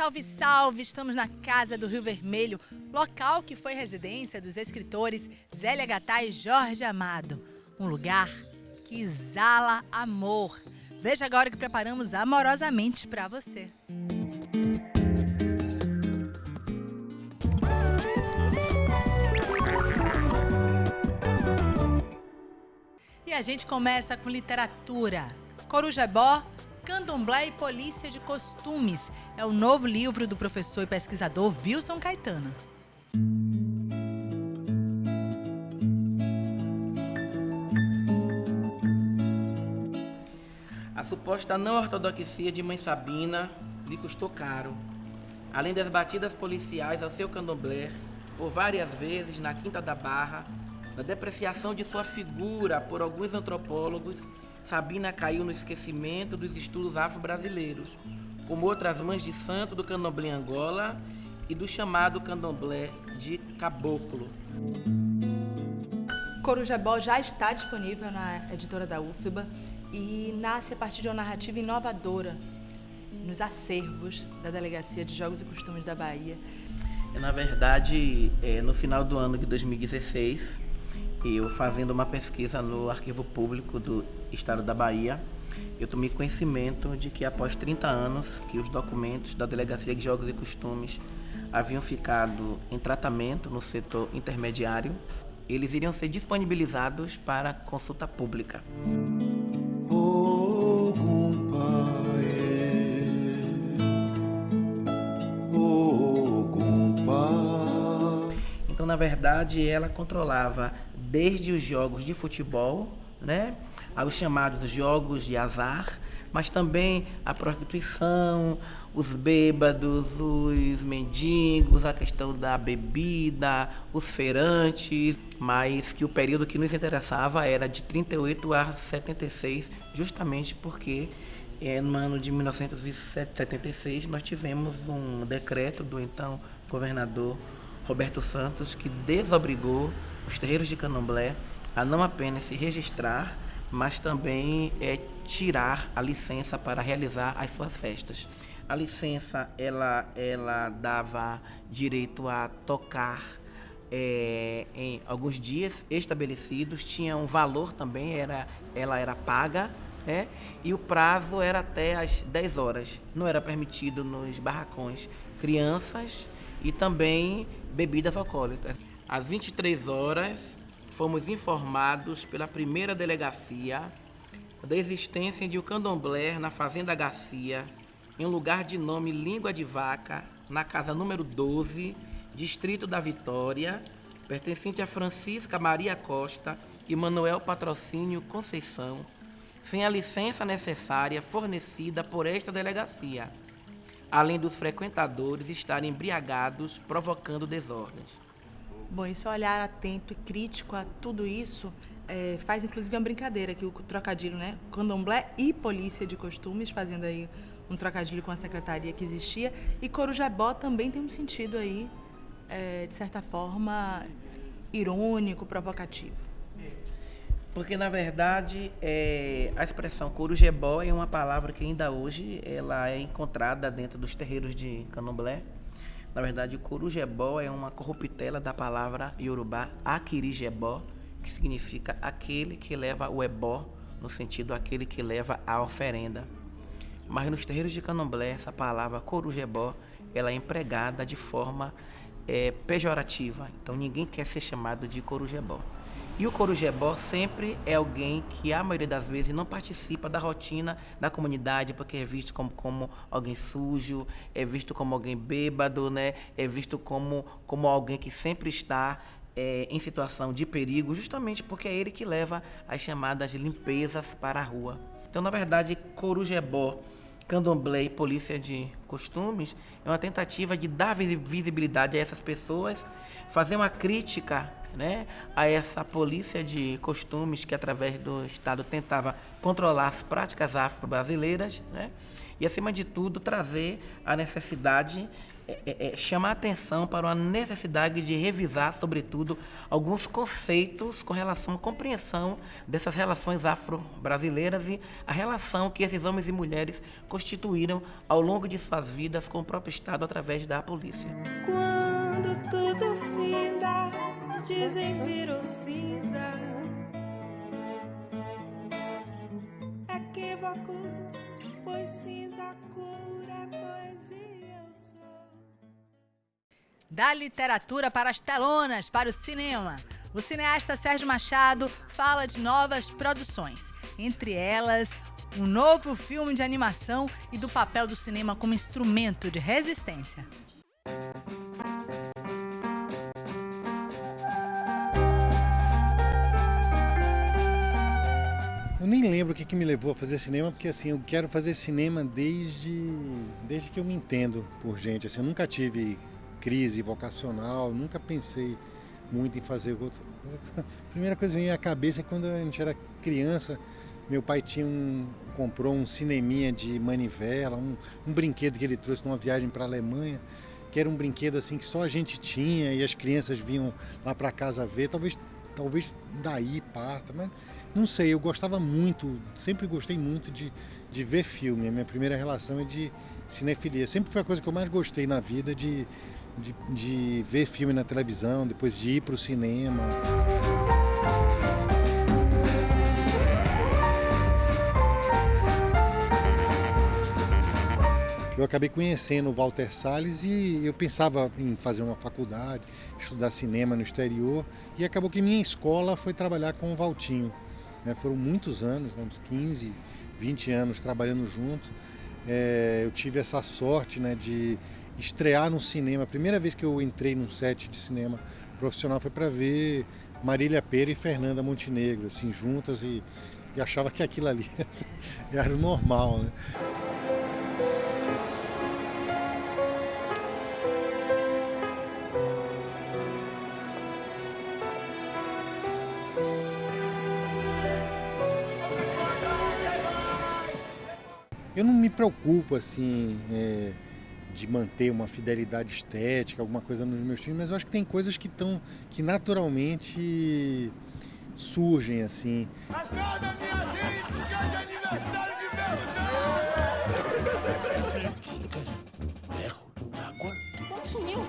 Salve, salve! Estamos na Casa do Rio Vermelho, local que foi residência dos escritores Zélia Gattai e Jorge Amado. Um lugar que exala amor. Veja agora o que preparamos amorosamente para você. E a gente começa com literatura. Corujebó, Candomblé e Polícia de Costumes é o novo livro do professor e pesquisador Wilson Caetano. A suposta não ortodoxia de Mãe Sabina lhe custou caro. Além das batidas policiais ao seu candomblé, por várias vezes na Quinta da Barra, da depreciação de sua figura por alguns antropólogos, Sabina caiu no esquecimento dos estudos afro-brasileiros, como outras mães de santo do candomblé em Angola e do chamado candomblé de caboclo. Corujebó já está disponível na editora da UFBA e nasce a partir de uma narrativa inovadora nos acervos da Delegacia de Jogos e Costumes da Bahia. Na verdade, no final do ano de 2016, eu fazendo uma pesquisa no Arquivo Público do Estado da Bahia, eu tomei conhecimento de que após 30 anos que os documentos da Delegacia de Jogos e Costumes haviam ficado em tratamento no setor intermediário, eles iriam ser disponibilizados para consulta pública. Então, na verdade, ela controlava desde os jogos de futebol, né, aos chamados jogos de azar, mas também a prostituição, os bêbados, os mendigos, a questão da bebida, os feirantes, mas que o período que nos interessava era de 38 a 76, justamente porque no ano de 1976 nós tivemos um decreto do então governador Roberto Santos que desobrigou os terreiros de candomblé a não apenas se registrar, mas também tirar a licença para realizar as suas festas. A licença ela dava direito a tocar em alguns dias estabelecidos, tinha um valor também, ela era paga, né? E o prazo era até às 10 horas. Não era permitido nos barracões crianças e também bebidas alcoólicas. Às 23 horas, fomos informados pela primeira delegacia da existência de um candomblé na Fazenda Garcia, em lugar de nome Língua de Vaca, na casa número 12, distrito da Vitória, pertencente a Francisca Maria Costa e Manuel Patrocínio Conceição, sem a licença necessária fornecida por esta delegacia, além dos frequentadores estarem embriagados, provocando desordens. Bom, esse olhar atento e crítico a tudo isso faz inclusive uma brincadeira, que o trocadilho, né? Candomblé e Polícia de Costumes, fazendo aí um trocadilho com a secretaria que existia. E Corujebó também tem um sentido aí, de certa forma, irônico, provocativo. Porque, na verdade, a expressão Corujebó é uma palavra que ainda hoje ela é encontrada dentro dos terreiros de candomblé. Na verdade, o Corujebó é uma corruptela da palavra iorubá Akirijebó, que significa aquele que leva o ebó, no sentido aquele que leva a oferenda. Mas nos terreiros de candomblé, essa palavra Corujebó, ela é empregada de forma pejorativa. Então, ninguém quer ser chamado de Corujebó. E o Corujebó sempre é alguém que, a maioria das vezes, não participa da rotina da comunidade, porque é visto como alguém sujo, é visto como alguém bêbado, né? É visto como alguém que sempre está em situação de perigo, justamente porque é ele que leva as chamadas limpezas para a rua. Então, na verdade, Corujebó, Candomblé e Polícia de Costumes é uma tentativa de dar visibilidade a essas pessoas, fazer uma crítica, né, a essa polícia de costumes que através do Estado tentava controlar as práticas afro-brasileiras, né, e acima de tudo trazer a necessidade chamar atenção para uma necessidade de revisar, sobretudo, alguns conceitos com relação à compreensão dessas relações afro-brasileiras e a relação que esses homens e mulheres constituíram ao longo de suas vidas com o próprio Estado através da polícia. Quando tudo finda, dizem virou cinza. Equívoco, pois cinza cura, poesia eu sou. Da literatura para as telonas, para o cinema. O cineasta Sérgio Machado fala de novas produções, entre elas um novo filme de animação e do papel do cinema como instrumento de resistência. Eu nem lembro o que me levou a fazer cinema, porque assim, eu quero fazer cinema desde que eu me entendo por gente. Assim, eu nunca tive crise vocacional, nunca pensei muito em fazer outra. A primeira coisa que veio à cabeça é quando a gente era criança, meu pai comprou um cineminha de manivela, um brinquedo que ele trouxe numa viagem para a Alemanha, que era um brinquedo assim que só a gente tinha e as crianças vinham lá para casa ver, talvez daí parta, mas não sei, eu gostava muito, sempre gostei muito de ver filme. A minha primeira relação é de cinefilia, sempre foi a coisa que eu mais gostei na vida, de ver filme na televisão, depois de ir para o cinema. Eu acabei conhecendo o Walter Salles e eu pensava em fazer uma faculdade, estudar cinema no exterior, e acabou que minha escola foi trabalhar com o Valtinho. Foram muitos anos, uns 15, 20 anos trabalhando junto. Eu tive essa sorte, de estrear no cinema. A primeira vez que eu entrei num set de cinema profissional foi para ver Marília Pêra e Fernanda Montenegro, assim, juntas, e achava que aquilo ali era o normal, né? Eu não me preocupo assim de manter uma fidelidade estética, alguma coisa nos meus filmes, mas eu acho que tem coisas que naturalmente surgem assim. Acorda, minha gente, que hoje é aniversário de Berro d'água. Como sumiu?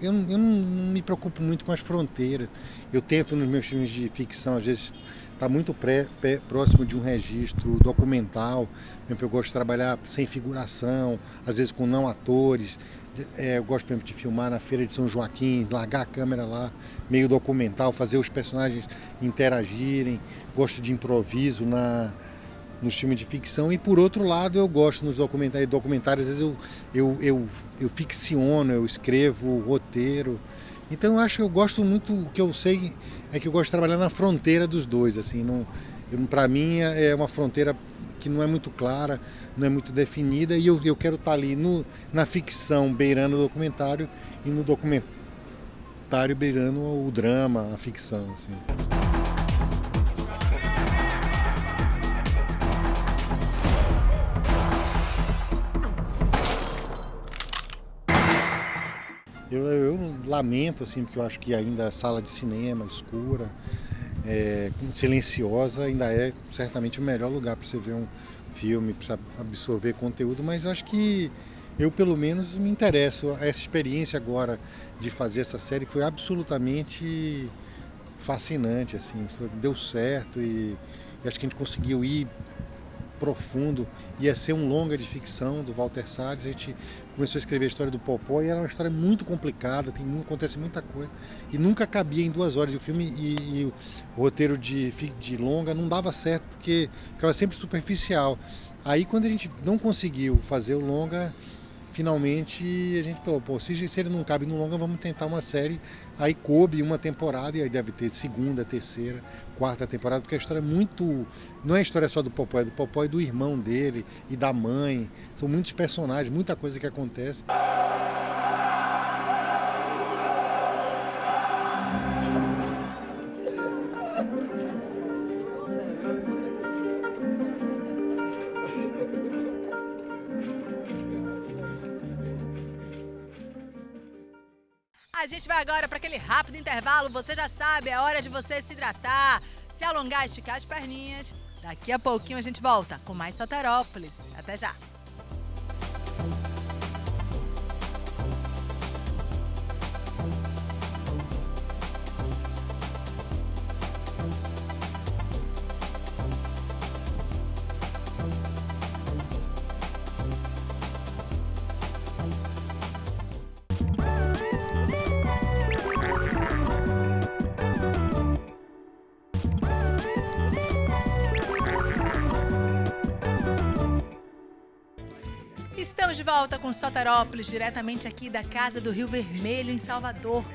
Eu não me preocupo muito com as fronteiras. Eu tento nos meus filmes de ficção, às vezes, estar muito próximo de um registro documental. Eu gosto de trabalhar sem figuração, às vezes com não atores. Eu gosto, por exemplo, de filmar na Feira de São Joaquim, largar a câmera lá, meio documental, fazer os personagens interagirem. Gosto de improviso nos filmes de ficção. E, por outro lado, eu gosto nos documentários, às vezes eu ficciono, eu escrevo roteiro. Então eu gosto muito, o que eu sei é que eu gosto de trabalhar na fronteira dos dois, assim, para mim é uma fronteira que não é muito clara, não é muito definida, e eu quero estar ali na ficção beirando o documentário e no documentário beirando o drama, a ficção, assim. Eu lamento, assim, porque eu acho que ainda a sala de cinema escura, silenciosa, ainda é certamente o melhor lugar para você ver um filme, para absorver conteúdo, mas eu acho que eu, pelo menos, me interesso. Essa experiência agora de fazer essa série foi absolutamente fascinante, assim, deu certo e acho que a gente conseguiu ir profundo. Ia ser um longa de ficção do Walter Salles. A gente começou a escrever a história do Popó e era uma história muito complicada, acontece muita coisa e nunca cabia em 2 horas. E o filme e o roteiro de longa não dava certo porque ficava sempre superficial. Aí, quando a gente não conseguiu fazer o longa, finalmente a gente falou, se ele não cabe no longa, vamos tentar uma série. Aí coube uma temporada, e aí deve ter 2ª, 3ª, 4ª temporada, porque a história é muito... Não é a história só do Popó, é do Popó e do irmão dele e da mãe. São muitos personagens, muita coisa que acontece. A gente vai agora para aquele rápido intervalo. Você já sabe, é hora de você se hidratar, se alongar, esticar as perninhas. Daqui a pouquinho a gente volta com mais Soterópolis. Até já! Estamos de volta com Soterópolis, diretamente aqui da Casa do Rio Vermelho, em Salvador.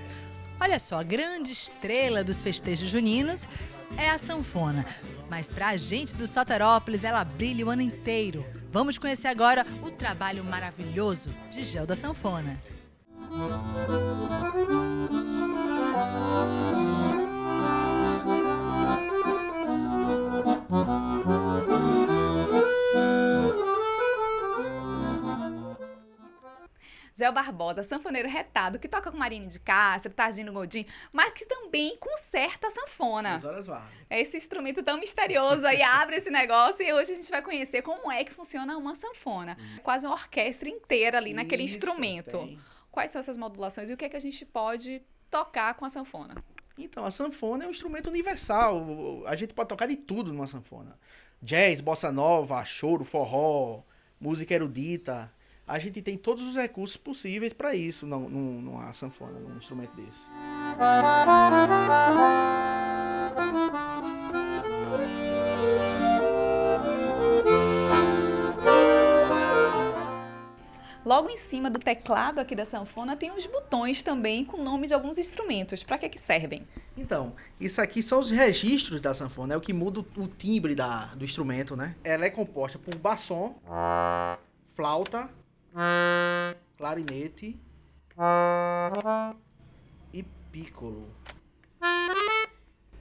Olha só, a grande estrela dos festejos juninos é a sanfona. Mas pra gente do Soterópolis, ela brilha o ano inteiro. Vamos conhecer agora o trabalho maravilhoso de Gel da Sanfona. Gel Barbosa, sanfoneiro retado, que toca com Marine de Castro, Targino Godinho, mas que também conserta a sanfona. As horas vagas. É esse instrumento tão misterioso aí, abre esse negócio e hoje a gente vai conhecer como é que funciona uma sanfona. Quase uma orquestra inteira ali naquele Isso, instrumento. tem. Quais são essas modulações e o que é que a gente pode tocar com a sanfona? Então, a sanfona é um instrumento universal. A gente pode tocar de tudo numa sanfona. Jazz, bossa nova, choro, forró, música erudita. A gente tem todos os recursos possíveis para isso numa sanfona, num instrumento desse. Logo em cima do teclado aqui da sanfona tem uns botões também com o nome de alguns instrumentos. Para que servem? Então, isso aqui são os registros da sanfona, é o que muda o timbre do instrumento, né? Ela é composta por bassom, flauta, clarinete e piccolo.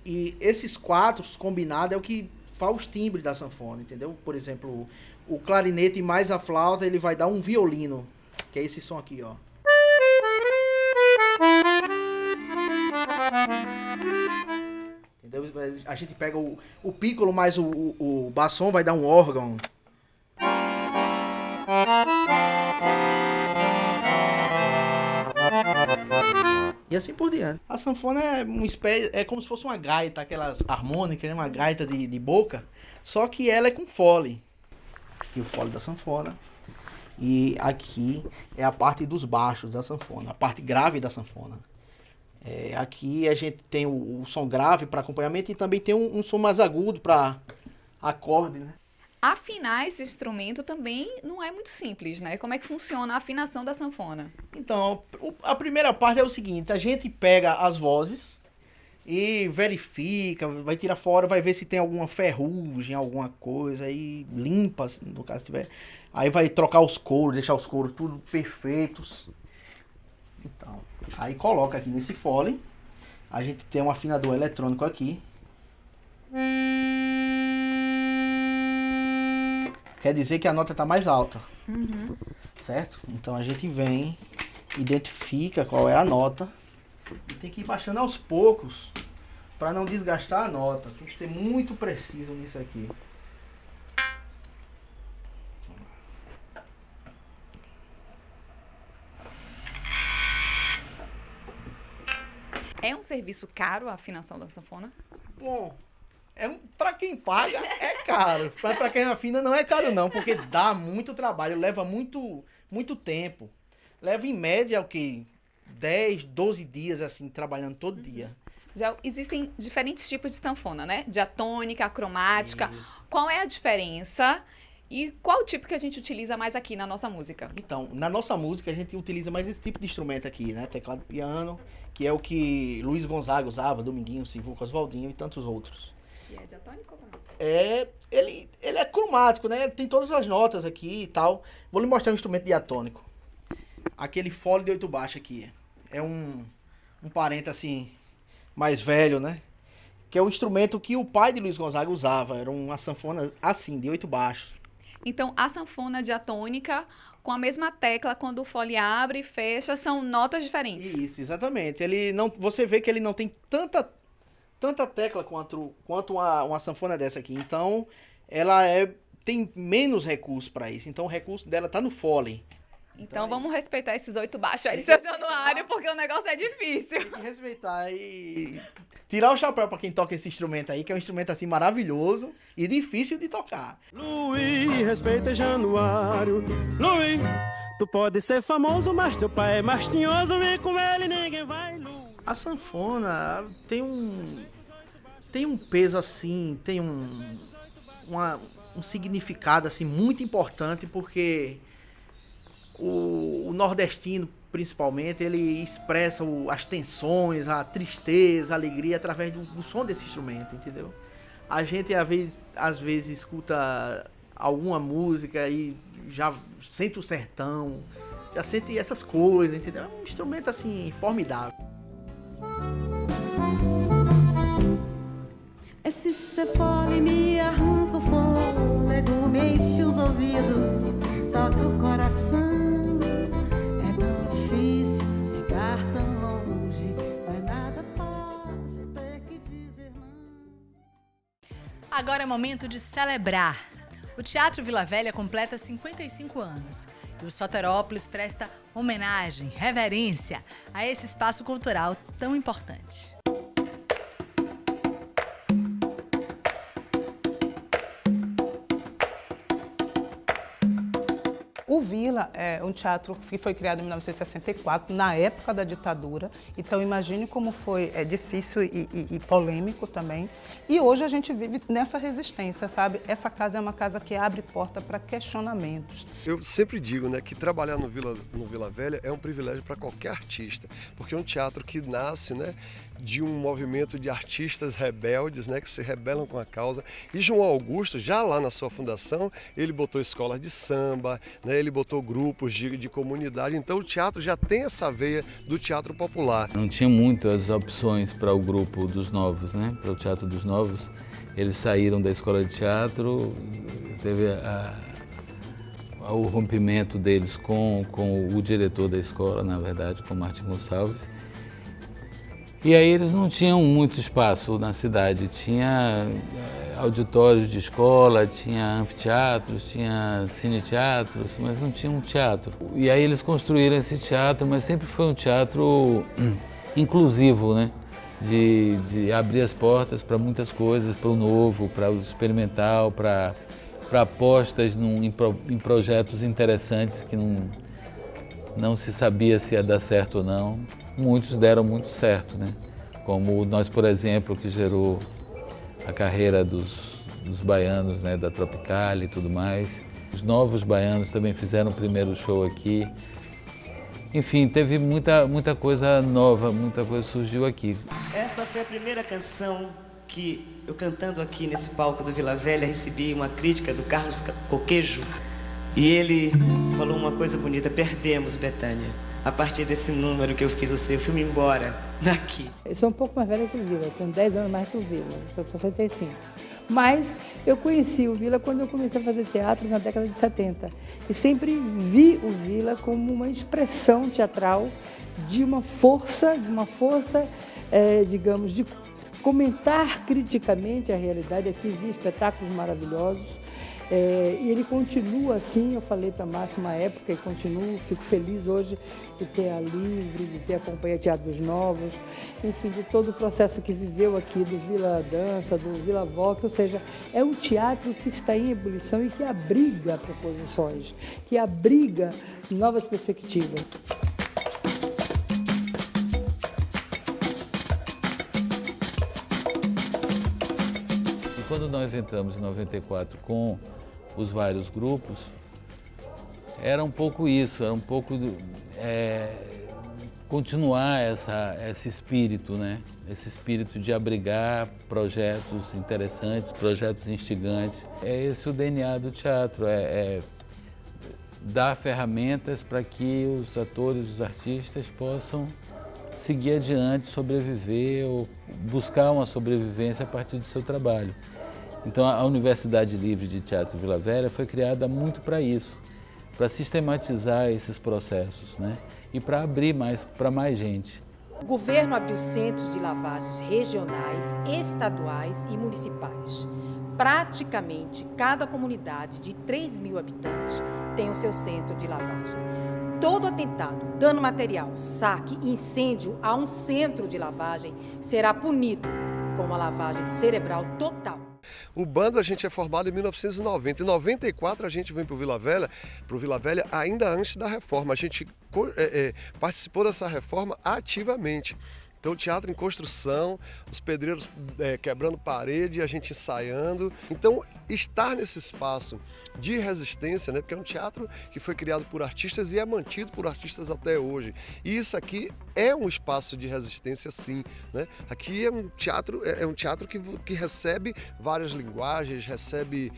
E esses quatro combinados é o que faz os timbres da sanfona, entendeu? Por exemplo, o clarinete mais a flauta, ele vai dar um violino, que é esse som aqui, ó. Entendeu? A gente pega o piccolo mais o bassom, vai dar um órgão. E assim por diante. A sanfona é uma espécie, é como se fosse uma gaita, aquelas harmônicas, né? Uma gaita de boca, só que ela é com fole. Aqui o fole da sanfona. E aqui é a parte dos baixos da sanfona, a parte grave da sanfona. Aqui a gente tem o som grave para acompanhamento e também tem um som mais agudo para acorde, né? Afinar esse instrumento também não é muito simples, né? Como é que funciona a afinação da sanfona? Então, a primeira parte é o seguinte, a gente pega as vozes e verifica, vai tirar fora, vai ver se tem alguma ferrugem, alguma coisa, aí limpa, no caso tiver. Aí vai trocar os couros, deixar os couros tudo perfeitos. Então, aí coloca aqui nesse fole, a gente tem um afinador eletrônico aqui. Quer dizer que a nota está mais alta, certo? Então a gente vem, identifica qual é a nota e tem que ir baixando aos poucos para não desgastar a nota. Tem que ser muito preciso nisso aqui. É um serviço caro a afinação da sanfona? Bom, para quem paga é caro, mas para quem afina não é caro não, porque dá muito trabalho, leva muito tempo. Leva em média o quê? 10, 12 dias assim, trabalhando todo dia. Já existem diferentes tipos de sanfona, né? Diatônica, cromática. Qual é a diferença e qual tipo que a gente utiliza mais aqui na nossa música? Então, na nossa música a gente utiliza mais esse tipo de instrumento aqui, né? Teclado piano, que é o que Luiz Gonzaga usava, Dominguinho, Sivuca, Oswaldinho e tantos outros. E é diatônico ou cromático? Ele é cromático, né? Tem todas as notas aqui e tal. Vou lhe mostrar um instrumento diatônico. Aquele fole de 8 baixo aqui. É um parente assim, mais velho, né? Que é o instrumento que o pai de Luiz Gonzaga usava. Era uma sanfona assim, de 8 baixos. Então, a sanfona diatônica, com a mesma tecla, quando o fole abre e fecha, são notas diferentes. Isso, exatamente. Ele não, você vê que ele não tem tanta tecla quanto uma sanfona dessa aqui. Então, ela tem menos recurso para isso. Então, o recurso dela tá no fole. Então vamos respeitar esses 8 baixos aí de Seu Januário, porque o negócio é difícil. Tem que respeitar e tirar o chapéu para quem toca esse instrumento aí, que é um instrumento assim maravilhoso e difícil de tocar. Luiz, respeita Januário. Luiz, tu pode ser famoso, mas teu pai é mais tinhoso e com ele ninguém vai. A sanfona tem um peso assim, tem um significado assim muito importante, porque o nordestino, principalmente, ele expressa as tensões, a tristeza, a alegria através do som desse instrumento, entendeu? A gente às vezes escuta alguma música e já sente o sertão, já sente essas coisas, entendeu? É um instrumento assim formidável. Esse cefale me arranca o fôlego, me enche os ouvidos, toca o coração. É tão difícil ficar tão longe, não é nada fácil ter que dizer não. Agora é momento de celebrar. O Teatro Vila Velha completa 55 anos. E o Soterópolis presta homenagem, reverência a esse espaço cultural tão importante. O Vila é um teatro que foi criado em 1964, na época da ditadura. Então, imagine como foi difícil e polêmico também. E hoje a gente vive nessa resistência, sabe? Essa casa é uma casa que abre porta para questionamentos. Eu sempre digo, né, que trabalhar no Vila Velha é um privilégio para qualquer artista, porque é um teatro que nasce, né, de um movimento de artistas rebeldes, né, que se rebelam com a causa. E João Augusto, já lá na sua fundação, ele botou escolas de samba, né, ele botou grupos de comunidade. Então o teatro já tem essa veia do teatro popular. Não tinha muitas opções para o grupo dos novos, né, para o Teatro dos Novos. Eles saíram da escola de teatro, teve o rompimento deles com o diretor da escola, na verdade, com Martin Gonçalves. E aí eles não tinham muito espaço na cidade, tinha auditórios de escola, tinha anfiteatros, tinha cineteatros, mas não tinha um teatro. E aí eles construíram esse teatro, mas sempre foi um teatro inclusivo, né? De abrir as portas para muitas coisas, para o novo, para o experimental, para apostas em projetos interessantes que não se sabia se ia dar certo ou não. Muitos deram muito certo, né? Como nós, por exemplo, que gerou a carreira dos baianos, né? Da Tropicália e tudo mais. Os novos baianos também fizeram o primeiro show aqui. Enfim, teve muita coisa nova, muita coisa surgiu aqui. Essa foi a primeira canção que eu, cantando aqui nesse palco do Vila Velha, recebi uma crítica do Carlos Coquejo. E ele falou uma coisa bonita: perdemos, Betânia. A partir desse número que eu fiz, eu fui embora daqui. Eu sou um pouco mais velha que o Vila, eu tenho 10 anos mais que o Vila, eu sou 65. Mas eu conheci o Vila quando eu comecei a fazer teatro na década de 70. E sempre vi o Vila como uma expressão teatral de uma força, digamos, de comentar criticamente a realidade. Aqui vi espetáculos maravilhosos. E ele continua assim, eu falei para Márcio uma época e continuo, fico feliz hoje de ter a Livre, de ter a Companhia Teatro dos Novos, enfim, de todo o processo que viveu aqui do Vila Dança, do Vila Vox, ou seja, é um teatro que está em ebulição e que abriga proposições, que abriga novas perspectivas. E quando nós entramos em 94 com os vários grupos, era um pouco isso, era um pouco continuar esse espírito, né? Esse espírito de abrigar projetos interessantes, projetos instigantes. É esse o DNA do teatro, dar ferramentas para que os atores, os artistas possam seguir adiante, sobreviver ou buscar uma sobrevivência a partir do seu trabalho. Então a Universidade Livre de Teatro Vila Velha foi criada muito para isso, para sistematizar esses processos, né? E para abrir para mais gente. O governo abriu centros de lavagens regionais, estaduais e municipais. Praticamente cada comunidade de 3.000 habitantes tem o seu centro de lavagem. Todo atentado, dano material, saque e incêndio a um centro de lavagem será punido com uma lavagem cerebral total. O bando a gente é formado em 1990. Em 94 a gente vem para o Vila Velha ainda antes da reforma. A gente participou dessa reforma ativamente. Então, teatro em construção, os pedreiros quebrando parede, a gente ensaiando. Então, estar nesse espaço de resistência, né? Porque é um teatro que foi criado por artistas e é mantido por artistas até hoje. E isso aqui é um espaço de resistência, sim, né? Aqui é um teatro que recebe várias linguagens, recebe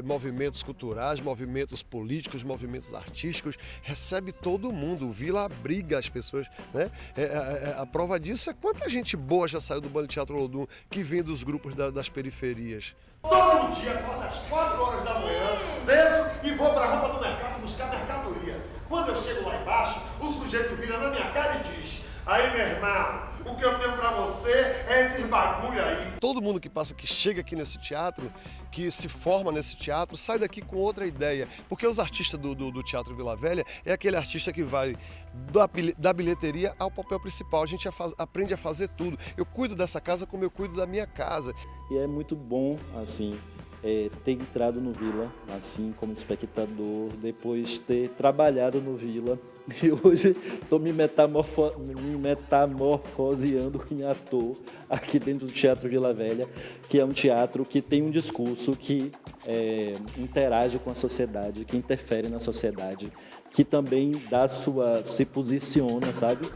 movimentos culturais, movimentos políticos, movimentos artísticos, recebe todo mundo. O Vila abriga as pessoas, né? A prova disso é quanta gente boa já saiu do Bando de Teatro Olodum, que vem dos grupos das periferias. Todo dia, acordo às 4 horas da manhã, desço e vou para a rampa do mercado buscar mercadoria. Quando eu chego lá embaixo, o sujeito vira na minha cara e diz: aí, meu irmão, o que eu tenho para você é esses bagulho aí. Todo mundo que chega aqui nesse teatro, que se forma nesse teatro, sai daqui com outra ideia. Porque os artistas do Teatro Vila Velha é aquele artista que vai da bilheteria ao papel principal. A gente aprende a fazer tudo. Eu cuido dessa casa como eu cuido da minha casa. E é muito bom, assim, ter entrado no Vila, assim, como espectador, depois ter trabalhado no Vila. E hoje estou me metamorfoseando em ator aqui dentro do Teatro Vila Velha, que é um teatro que tem um discurso que interage com a sociedade, que interfere na sociedade, que também se posiciona, sabe?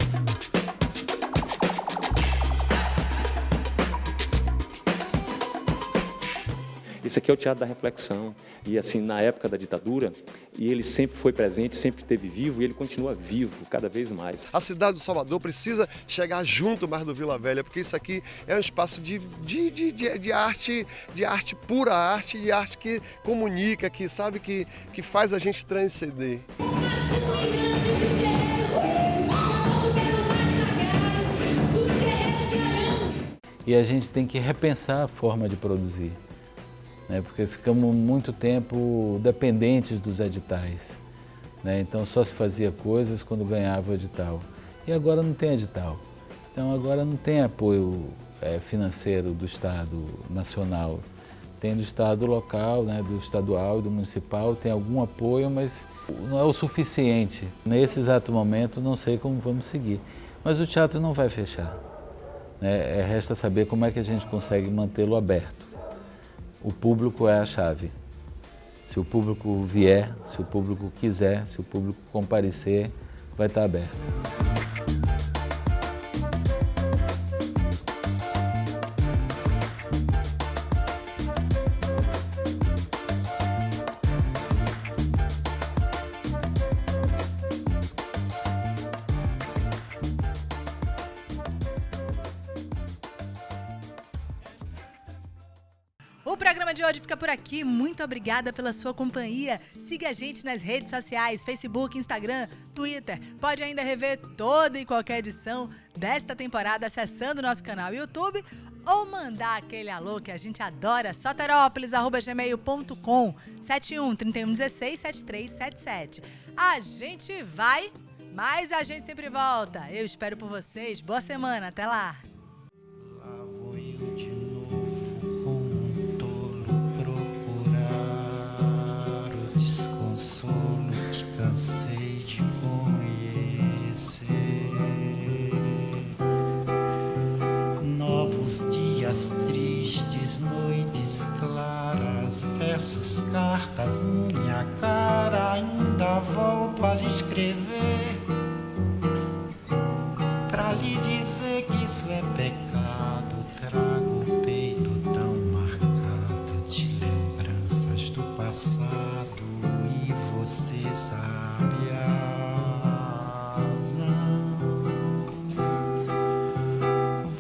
Esse aqui é o Teatro da Reflexão, e assim, na época da ditadura, e ele sempre foi presente, sempre esteve vivo, e ele continua vivo, cada vez mais. A cidade do Salvador precisa chegar junto mais do Vila Velha, porque isso aqui é um espaço de arte, pura arte, de arte que comunica, que sabe, que faz a gente transcender. E a gente tem que repensar a forma de produzir, né? Porque ficamos muito tempo dependentes dos editais, né? Então só se fazia coisas quando ganhava o edital. E agora não tem edital. Então agora não tem apoio financeiro do Estado nacional. Tem do Estado local, né? Do estadual e do municipal, tem algum apoio, mas não é o suficiente. Nesse exato momento não sei como vamos seguir. Mas o teatro não vai fechar, né? Resta saber como é que a gente consegue mantê-lo aberto. O público é a chave. Se o público vier, se o público quiser, se o público comparecer, vai estar aberto. O programa de hoje fica por aqui. Muito obrigada pela sua companhia. Siga a gente nas redes sociais, Facebook, Instagram, Twitter. Pode ainda rever toda e qualquer edição desta temporada acessando o nosso canal YouTube ou mandar aquele alô que a gente adora, soterópolis@gmail.com 71 3116 7377. A gente vai, mas a gente sempre volta. Eu espero por vocês. Boa semana. Até lá. Consolo que cansei de conhecer. Novos dias tristes, noites claras, versos, cartas, minha cara. Ainda volto a lhe escrever, pra lhe dizer que isso é pecado. Trago o peito tão marcado de lembranças do passado. Você sabe a razão.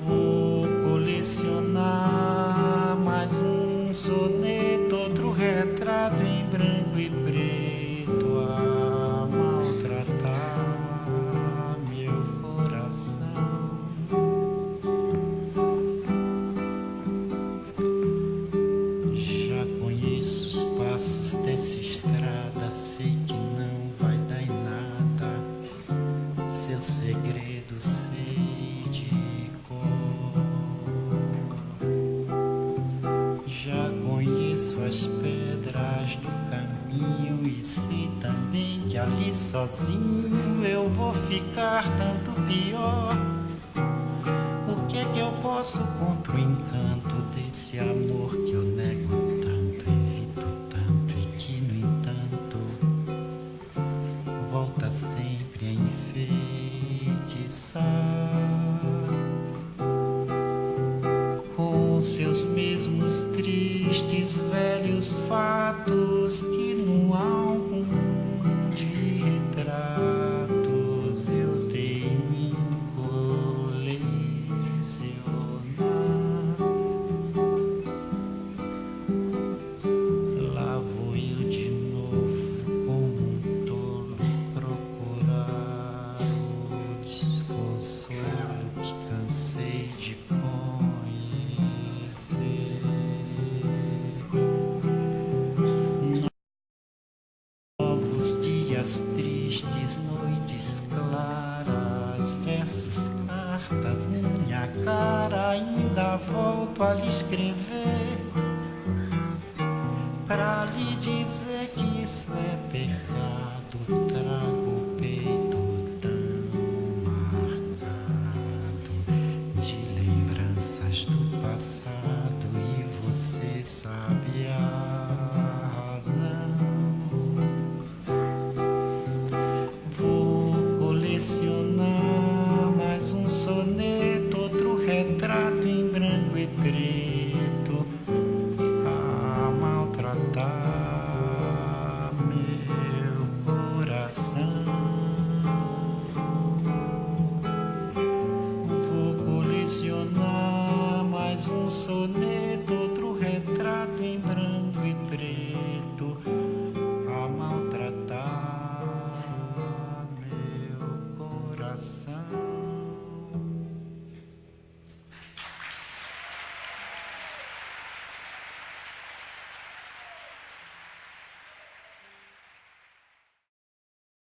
Vou colecionar mais um sorriso seu segredo sei de cor. Já conheço as pedras do caminho e sei também que ali sozinho eu vou ficar tanto pior. O que é que eu posso contra o encanto desse amor que eu nego tanto, evito tanto e que, no entanto, volta sempre a enfeitiçar com seus mesmos tristes velhos fatos que no álbum de retratos eu tenho em colecionar. Lá vou eu de novo como um tolo procurar o desconsolo que cansei de conhecer. Novos dias tristes, noites claras, versos, cartas, minha cara, ainda volto a lhe escrever pra lhe dizer que isso é pecado. Trago